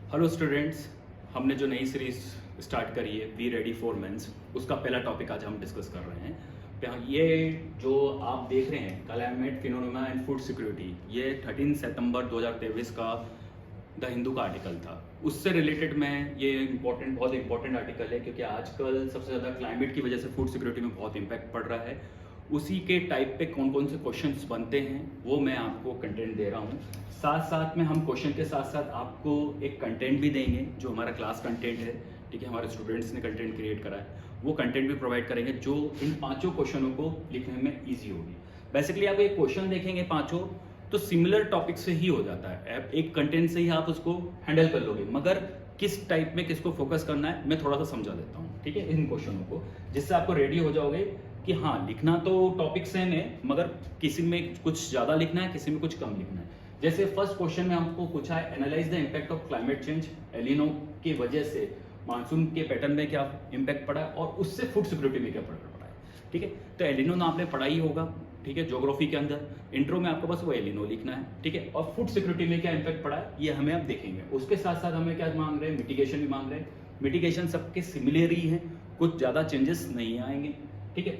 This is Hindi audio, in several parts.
हेलो स्टूडेंट्स, हमने जो नई सीरीज स्टार्ट करी है वी रेडी फॉर मेंस, उसका पहला टॉपिक आज हम डिस्कस कर रहे हैं। ये जो आप देख रहे हैं climate phenomena and food security, ये 13 सितंबर 2023 का द हिंदू का आर्टिकल था। उससे रिलेटेड में ये बहुत इंपॉर्टेंट आर्टिकल है, क्योंकि आजकल सबसे ज़्यादा क्लाइमेट की वजह से फूड सिक्योरिटी में बहुत इम्पैक्ट पड़ रहा है। उसी के टाइप पे कौन कौन से क्वेश्चंस बनते हैं वो मैं आपको कंटेंट दे रहा हूँ। साथ साथ में हम क्वेश्चन के साथ साथ आपको एक कंटेंट भी देंगे जो हमारा क्लास कंटेंट है, ठीक है, हमारे स्टूडेंट्स ने कंटेंट क्रिएट करा है, वो कंटेंट भी प्रोवाइड करेंगे जो इन पांचों क्वेश्चनों को लिखने में ईजी होगी। बेसिकली आप एक क्वेश्चन देखेंगे पांचों तो सिमिलर टॉपिक से ही हो जाता है, एक कंटेंट से ही आप उसको हैंडल कर लोगे, मगर किस टाइप में किसको फोकस करना है मैं थोड़ा सा समझा देता हूँ, ठीक है, इन क्वेश्चनों को, जिससे आपको रेडी हो जाओगे कि हाँ लिखना तो टॉपिक सेम है, मगर किसी में कुछ ज़्यादा लिखना है, किसी में कुछ कम लिखना है। जैसे फर्स्ट क्वेश्चन में हमको पूछा है analyse the impact of climate change, एलिनो की वजह से मानसून के पैटर्न में क्या इम्पैक्ट पड़ा है और उससे फूड सिक्योरिटी में क्या फर्क पड़ा है, ठीक है। तो एलिनो ना आपने पढ़ा ही होगा, ठीक है, ज्योग्राफी के अंदर इंट्रो में आपको बस वो एलिनो लिखना है, ठीक है, और फूड सिक्योरिटी में क्या इम्पैक्ट पड़ा है ये हमें अब देखेंगे। उसके साथ साथ हमें क्या मांग रहे हैं, मिटिगेशन भी मांग रहे हैं। मिटिगेशन सबके सिमिलर ही है, कुछ ज़्यादा चेंजेस नहीं आएंगे, ठीक है।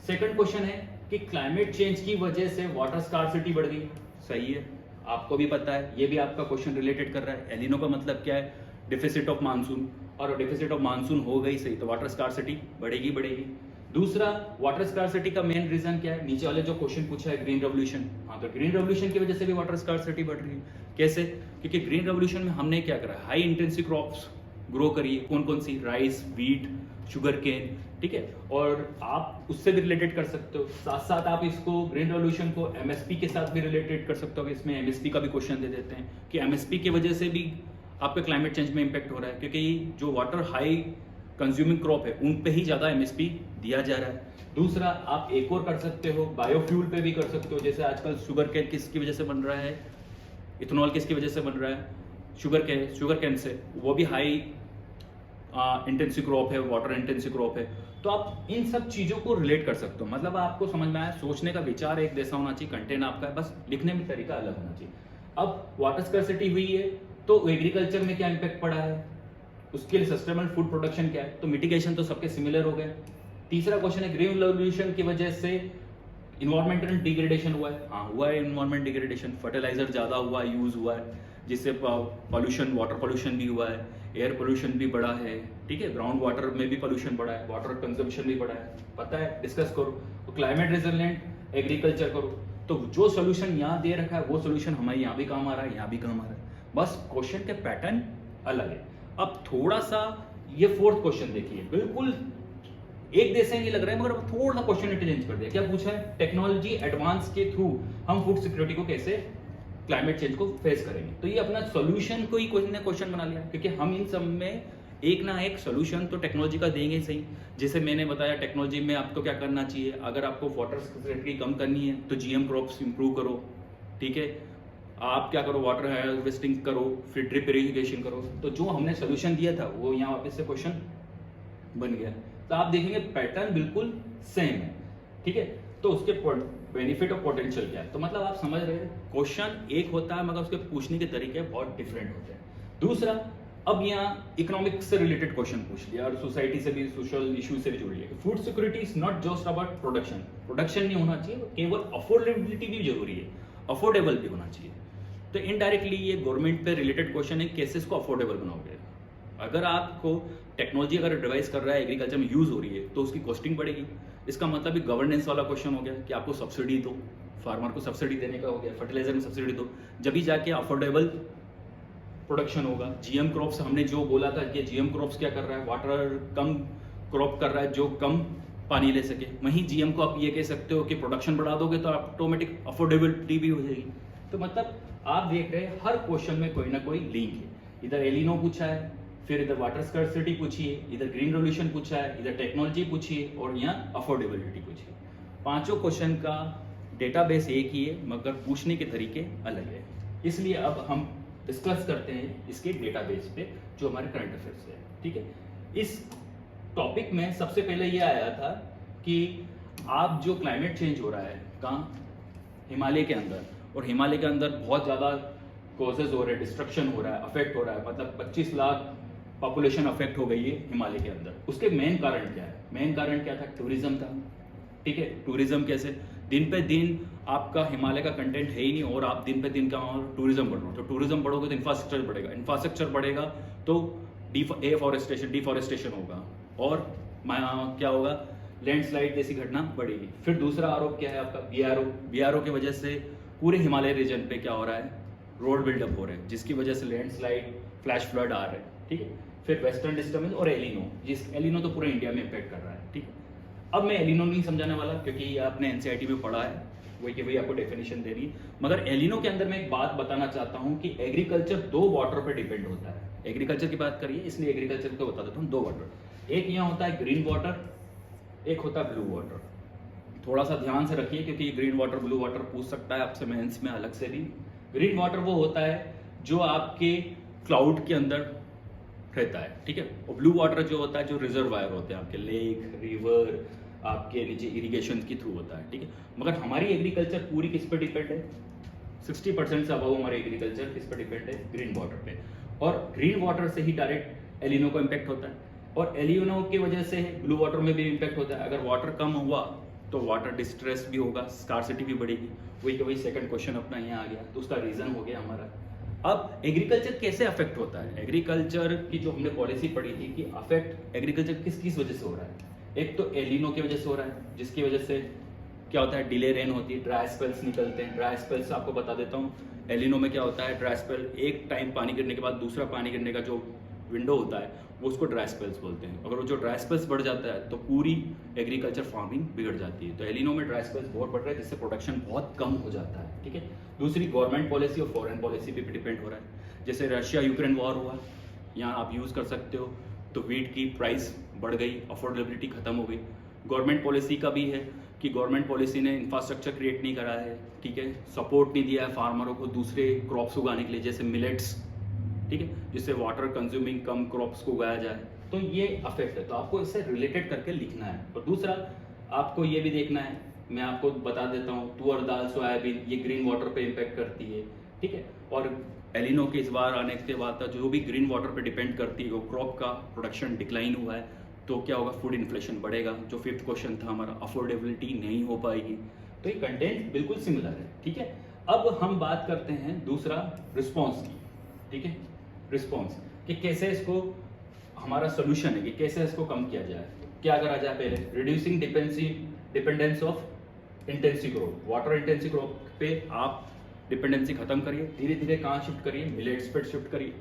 सेकंड क्वेश्चन है कि क्लाइमेट चेंज की वजह से वाटर स्कार्सिटी बढ़ गई, सही है, आपको भी पता है, ये भी आपका क्वेश्चन रिलेटेड कर रहा है। एलिनो का मतलब क्या है, डिफिसिट ऑफ मानसून, और डिफिसिट ऑफ मानसून हो गई सही तो वाटर स्कार्सिटी बढ़ेगी बढ़ेगी। दूसरा, वाटर स्कार्सिटी का मेन रीजन क्या है, नीचे वाले जो क्वेश्चन पूछा है ग्रीन रेवोल्यूशन, हाँ तो ग्रीन रेवोल्यूशन की वजह से भी वाटर स्कार्सिटी बढ़ रही है। कैसे, क्योंकि ग्रीन रेवोल्यूशन में हमने क्या करा, हाई इंटेंसिटी क्रॉप्स ग्रो करिए, कौन कौन सी, राइस, व्हीट, शुगर केन, ठीक है, और आप उससे भी रिलेटेड कर सकते हो। साथ साथ आप इसको ग्रीन रेवोल्यूशन को एमएसपी के साथ भी रिलेटेड कर सकते हो। इसमें एमएसपी का भी क्वेश्चन दे देते हैं कि एमएसपी की वजह से भी आपके क्लाइमेट चेंज में इंपैक्ट हो रहा है, क्योंकि जो वाटर हाई कंज्यूमिंग क्रॉप है उन पे ही ज्यादा एमएसपी दिया जा रहा है। दूसरा, आप एक और कर सकते हो, बायोफ्यूल पे भी कर सकते हो, जैसे आजकल शुगर केन किसकी वजह से बन रहा है, इथेनॉल किसकी वजह से बन रहा है, शुगर केन से, वो भी हाई इंटेंसिव क्रॉप है, वाटर इंटेंसिव क्रॉप है। तो आप इन सब चीजों को रिलेट कर सकते हो, मतलब आपको समझ में आया, सोचने का विचार एक जैसा होना चाहिए, कंटेंट आपका है, बस लिखने में तरीका अलग होना चाहिए। अब वाटर स्कार्सिटी हुई है तो एग्रीकल्चर में क्या इंपैक्ट पड़ा है, उसके लिए सस्टेनेबल फूड प्रोडक्शन क्या है, तो मिटिगेशन तो सबके सिमिलर हो गए। तीसरा क्वेश्चन है ग्रीन रेवोल्यूशन की वजह से इन्वायरमेंटल डिग्रेडेशन हुआ है, हाँ हुआ है इन्वायरमेंट डिग्रेडेशन, फर्टिलाइजर ज्यादा हुआ है, यूज हुआ है, जिससे पॉल्यूशन, वाटर पॉल्यूशन भी हुआ है, एयर पोल्यूशन भी बढ़ा है, ठीक है, ग्राउंड वाटर में भी पोल्यूशन बढ़ा है, वाटर कंजम्पशन भी बढ़ा है, पता है, डिस्कस करो। तो क्लाइमेट रेजिलिएंट एग्रीकल्चर करो, तो जो सोल्यूशन यहाँ दे रखा है वो सोल्यूशन हमारे यहाँ भी काम आ रहा है, यहाँ भी काम आ रहा है, बस क्वेश्चन के पैटर्न अलग है। अब थोड़ा सा ये फोर्थ क्वेश्चन देखिए, बिल्कुल एक जैसे नहीं लग रहा है, मगर अब थोड़ा सा क्वेश्चन चेंज कर दिया। क्या पूछा है, टेक्नोलॉजी एडवांस के थ्रू हम फूड सिक्योरिटी को कैसे क्लाइमेट चेंज को फेस करेंगे। तो ये अपना सोल्यूशन को ही कोई ने क्वेश्चन बना लिया, क्योंकि हम इन सब में एक ना एक सोल्यूशन तो टेक्नोलॉजी का देंगे ही सही। जैसे मैंने बताया टेक्नोलॉजी में आपको क्या करना चाहिए, अगर आपको वाटर स्कैर्सिटी कम करनी है तो जीएम क्रॉप्स इंप्रूव करो, ठीक है, आप क्या करो, वाटर हार्वेस्टिंग करो, फिर ड्रिप इरिगेशन करो। तो जो हमने सोल्यूशन दिया था वो यहाँ वापस से क्वेश्चन बन गया। तो आप देखेंगे पैटर्न बिल्कुल सेम है, ठीक है। तो उसके बेनिफिट और पोटेंशियल क्या है, तो मतलब आप समझ रहे हैं क्वेश्चन एक होता है मगर उसके पूछने के तरीके बहुत डिफरेंट होते हैं। दूसरा, अब यहाँ इकोनॉमिक्स से रिलेटेड क्वेश्चन पूछ लिया और सोसाइटी से भी, सोशल इशू से भी जुड़ लिया। Food security is not just about production नहीं होना चाहिए, केवल अफोर्डेबिलिटी भी जरूरी है, अफोर्डेबल भी होना चाहिए। तो इनडायरेक्टली ये गवर्नमेंट पे रिलेटेड क्वेश्चन है, कैसे इसको अफोर्डेबल बनाओगे। अगर आपको टेक्नोलॉजी अगर डिवाइस कर रहा है, एग्रीकल्चर में यूज हो रही है, तो उसकी कॉस्टिंग बढ़ेगी। इसका मतलब भी गवर्नेंस वाला क्वेश्चन हो गया कि आपको सब्सिडी दो, फार्मर को सब्सिडी देने का हो गया, फर्टिलाइजर में सब्सिडी दो, जब भी जाके अफोर्डेबल प्रोडक्शन होगा। जीएम क्रॉप्स हमने जो बोला था कि जीएम क्रॉप्स क्या कर रहा है, वाटर कम क्रॉप कर रहा है जो कम पानी ले सके, वहीं जीएम को आप ये कह सकते हो कि प्रोडक्शन बढ़ा दोगे तो ऑटोमेटिक अफोर्डेबिलिटी भी हो जाएगी। तो मतलब आप देख रहे हैं हर क्वेश्चन में कोई ना कोई लिंक है, इधर एलिनो पूछा है, फिर इधर वाटर स्कार्सिटी पूछी है, इधर ग्रीन रेवोल्यूशन पूछा है, इधर टेक्नोलॉजी पूछी है और यहाँ अफोर्डेबिलिटी पूछी है। पांचों क्वेश्चन का डेटाबेस एक ही है मगर पूछने के तरीके अलग है। इसलिए अब हम डिस्कस करते हैं इसके डेटाबेस पे जो हमारे करंट अफेयर्स है, ठीक है। इस टॉपिक में सबसे पहले ये आया था कि आप जो क्लाइमेट चेंज हो रहा है कहाँ, हिमालय के अंदर, और हिमालय के अंदर बहुत ज़्यादा कॉजेज हो रहे हैं, डिस्ट्रक्शन हो रहा है, अफेक्ट हो रहा है, मतलब 25 लाख पॉपुलेशन अफेक्ट हो गई है हिमालय के अंदर। उसके मेन कारण क्या है? मेन कारण क्या था? टूरिज्म था। ठीक है, टूरिज्म कैसे? दिन पे दिन आपका हिमालय का कंटेंट है ही नहीं और आप दिन पे दिन का टूरिज्म बढ़ रहा हो, तो टूरिज्म बढ़ोगे तो इंफ्रास्ट्रक्चर बढ़ेगा, इंफ्रास्ट्रक्चर बढ़ेगा तो डिफॉरेस्टेशन होगा और क्या होगा? लैंडस्लाइड जैसी घटना बढ़ेगी। फिर दूसरा आरोप क्या है आपका? बीआरओ की वजह से पूरे हिमालय रीजन पे क्या हो रहा है? रोड बिल्डअप हो रहे हैं, जिसकी वजह से लैंडस्लाइड, फ्लैश फ्लड आ रहे हैं। ठीक है, फिर वेस्टर्न डिस्टर्बेंस और एलिनो तो पूरे इंडिया में इम्पैक्ट कर रहा है। ठीक है, अब मैं एलिनो नहीं समझाने वाला क्योंकि आपने एनसीईआरटी में पढ़ा है, वही आपको डेफिनेशन दे रही है। मगर एलिनो के अंदर मैं एक बात बताना चाहता हूँ कि एग्रीकल्चर 2 वाटर पर डिपेंड होता है। एग्रीकल्चर की बात करिए, इसलिए एग्रीकल्चर को बता देता हूँ। 2 वाटर, एक यहाँ होता है ग्रीन वाटर, एक होता है ब्लू वाटर। थोड़ा सा ध्यान से रखिए क्योंकि ग्रीन वाटर ब्लू वाटर पूछ सकता है आपसे मेंस में अलग से भी। ग्रीन वाटर वो होता है जो आपके क्लाउड के अंदर रहता है। ठीक है, और ब्लू वाटर जो होता है जो रिजर्वायर होते हैं आपके लेक, रिवर, आपके नीचे इरिगेशन के थ्रू होता है। ठीक है, मगर हमारी एग्रीकल्चर पूरी किस पे डिपेंड है? 60% से अबव हमारी एग्रीकल्चर किस पे डिपेंड है? ग्रीन वाटर पे। और ग्रीन वाटर से ही डायरेक्ट एलिनो को इम्पैक्ट होता है और एलिनो की वजह से ब्लू वाटर में भी इम्पैक्ट होता है। अगर वाटर कम हुआ तो वाटर डिस्ट्रेस भी होगा, स्कार्सिटी भी बढ़ेगी। वही सेकंड क्वेश्चन अपना यहाँ आ गया, तो उसका रीजन हो गया हमारा। अब एग्रीकल्चर कैसे अफेक्ट होता है? एग्रीकल्चर की जो हमने पॉलिसी पढ़ी थी कि अफेक्ट एग्रीकल्चर किस वजह से हो रहा है? एक तो एलिनो की वजह से हो रहा है, जिसकी वजह से क्या होता है? डिले रेन होती है, ड्राई स्पेल्स निकलते हैं। ड्राई स्पेल्स आपको बता देता हूँ, एलिनो में क्या होता है? ड्राई स्पेल, एक टाइम पानी गिरने के बाद दूसरा पानी गिरने का जो विंडो होता है वो उसको ड्राई स्पेल्स बोलते हैं। अगर वो जो ड्राई स्पेल्स बढ़ जाता है तो पूरी एग्रीकल्चर फार्मिंग बिगड़ जाती है। तो एलिनो में ड्राई स्पेल्स बहुत बढ़ रहा है, जिससे प्रोडक्शन बहुत कम हो जाता है। ठीक है, दूसरी गवर्नमेंट पॉलिसी और फॉरेन पॉलिसी पे भी डिपेंड हो रहा है। जैसे रशिया यूक्रेन वॉर हुआ, यहाँ आप यूज़ कर सकते हो, तो वीट की प्राइस बढ़ गई, अफोर्डेबिलिटी खत्म हो गई। गवर्नमेंट पॉलिसी का भी है कि गवर्नमेंट पॉलिसी ने इंफ्रास्ट्रक्चर क्रिएट नहीं करा है। ठीक है, सपोर्ट नहीं दिया है फार्मरों को दूसरे क्रॉप्स उगाने के लिए, जैसे मिलेट्स। ठीक है, जिससे वाटर कंज्यूमिंग कम क्रॉप्स को उगाया जाए, तो ये अफेक्ट है। तो आपको इससे रिलेटेड करके लिखना है। और दूसरा आपको ये भी देखना है, मैं आपको बता देता हूँ, तुअर दाल, सोयाबीन, ये ग्रीन वाटर पे इम्पैक्ट करती है। ठीक है, और एलिनो के इस बार आने के बाद जो भी ग्रीन वाटर पे डिपेंड करती है, वो क्रॉप का प्रोडक्शन डिक्लाइन हुआ है, तो क्या होगा? फूड इन्फ्लेशन बढ़ेगा। जो 5th क्वेश्चन था हमारा, अफोर्डेबिलिटी नहीं हो पाएगी। तो ये कंटेंट बिल्कुल सिमिलर है। ठीक है, अब हम बात करते हैं दूसरा रिस्पॉन्स की। ठीक है, रिस्पॉन्स कि कैसे इसको, हमारा सोल्यूशन है कि कैसे इसको कम किया जाए। क्या करा जाए? पहले reducing dependence of intensive growth, water intensive growth पे आप डिपेंडेंसी खत्म करिए, धीरे धीरे कहाँ शिफ्ट करिए? मिलेट्स पे शिफ्ट करिए,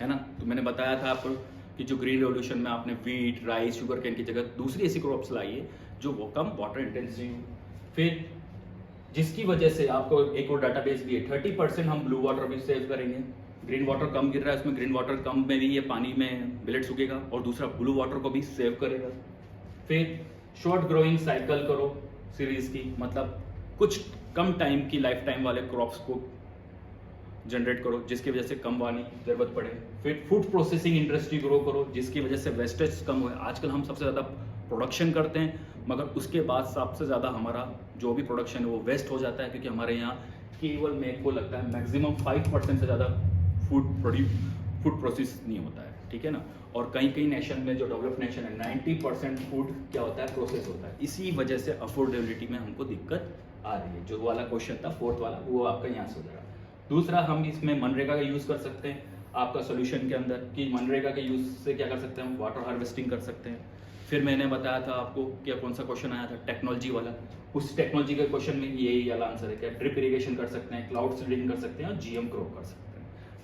है ना। तो मैंने बताया था आपको कि जो ग्रीन रेवोल्यूशन में आपने वीट, राइस, शुगर केन की जगह दूसरी ऐसी क्रॉप्स लाइए जो वो कम वाटर इंटेंसिव। फिर जिसकी वजह से आपको एक और डाटाबेस भी है, 30% हम ब्लू वाटर भी सेव करेंगे। ग्रीन वाटर कम गिर रहा है, उसमें ग्रीन वाटर कम में भी ये पानी में मिलेट्स उगेगा, और दूसरा ब्लू वाटर को भी सेव करेगा। फिर शॉर्ट ग्रोइंग साइकिल करो सीरीज की, मतलब कुछ कम टाइम की लाइफ टाइम वाले क्रॉप्स को जनरेट करो, जिसकी वजह से कम पानी जरूरत पड़े। फिर फूड प्रोसेसिंग इंडस्ट्री ग्रो करो, जिसकी वजह से वेस्टेज कम हो। आजकल हम सबसे ज़्यादा प्रोडक्शन करते हैं, मगर उसके बाद सबसे ज़्यादा हमारा जो भी प्रोडक्शन है वो वेस्ट हो जाता है, क्योंकि हमारे यहाँ केवल मेरे को लगता है मैक्सिमम 5% से ज़्यादा फूड प्रोसेस नहीं होता है। ठीक है ना, और कई कई नेशन में जो डेवलप्ड नेशन है 90% फूड क्या होता है? प्रोसेस होता है। इसी वजह से अफोर्डेबिलिटी में हमको दिक्कत आ रही है। जो वाला क्वेश्चन था 4th वाला, वो आपका यहाँ से हो जाएगा। दूसरा, हम इसमें मनरेगा का यूज़ कर सकते हैं आपका सोल्यूशन के अंदर, कि मनरेगा के यूज़ से क्या कर सकते हैं हम? वाटर हार्वेस्टिंग कर सकते हैं। फिर मैंने बताया था आपको क्या, कौन सा क्वेश्चन आया था? टेक्नोलॉजी वाला। उस टेक्नोलॉजी के क्वेश्चन में यही वाला आंसर है, क्या ड्रिप इरिगेशन कर सकते हैं, क्लाउड सीडिंग कर सकते हैं, और जीएम क्रॉप कर सकते हैं।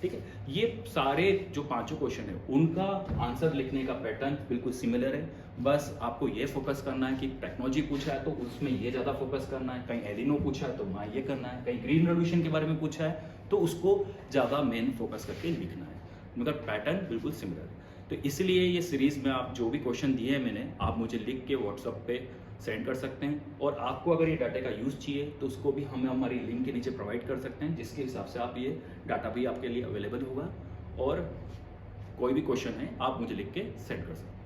ठीक है, ये सारे जो 5 क्वेश्चन है उनका आंसर लिखने का पैटर्न बिल्कुल सिमिलर है। बस आपको ये फोकस करना है कि टेक्नोलॉजी पूछा है तो उसमें ये ज़्यादा फोकस करना है, कहीं एलिनो पूछा है तो वहाँ ये करना है, कहीं ग्रीन रेवोल्यूशन के बारे में पूछा है तो उसको ज़्यादा मेन फोकस करके लिखना है, मगर पैटर्न बिल्कुल सिमिलर है। तो इसलिए ये सीरीज़ में आप जो भी क्वेश्चन दिए हैं मैंने, आप मुझे लिख के व्हाट्सएप पे सेंड कर सकते हैं, और आपको अगर ये डाटा का यूज़ चाहिए तो उसको भी हमें हमारी लिंक के नीचे प्रोवाइड कर सकते हैं, जिसके हिसाब से आप ये डाटा भी आपके लिए अवेलेबल होगा, और कोई भी क्वेश्चन है आप मुझे लिख के सेंड कर सकते हैं।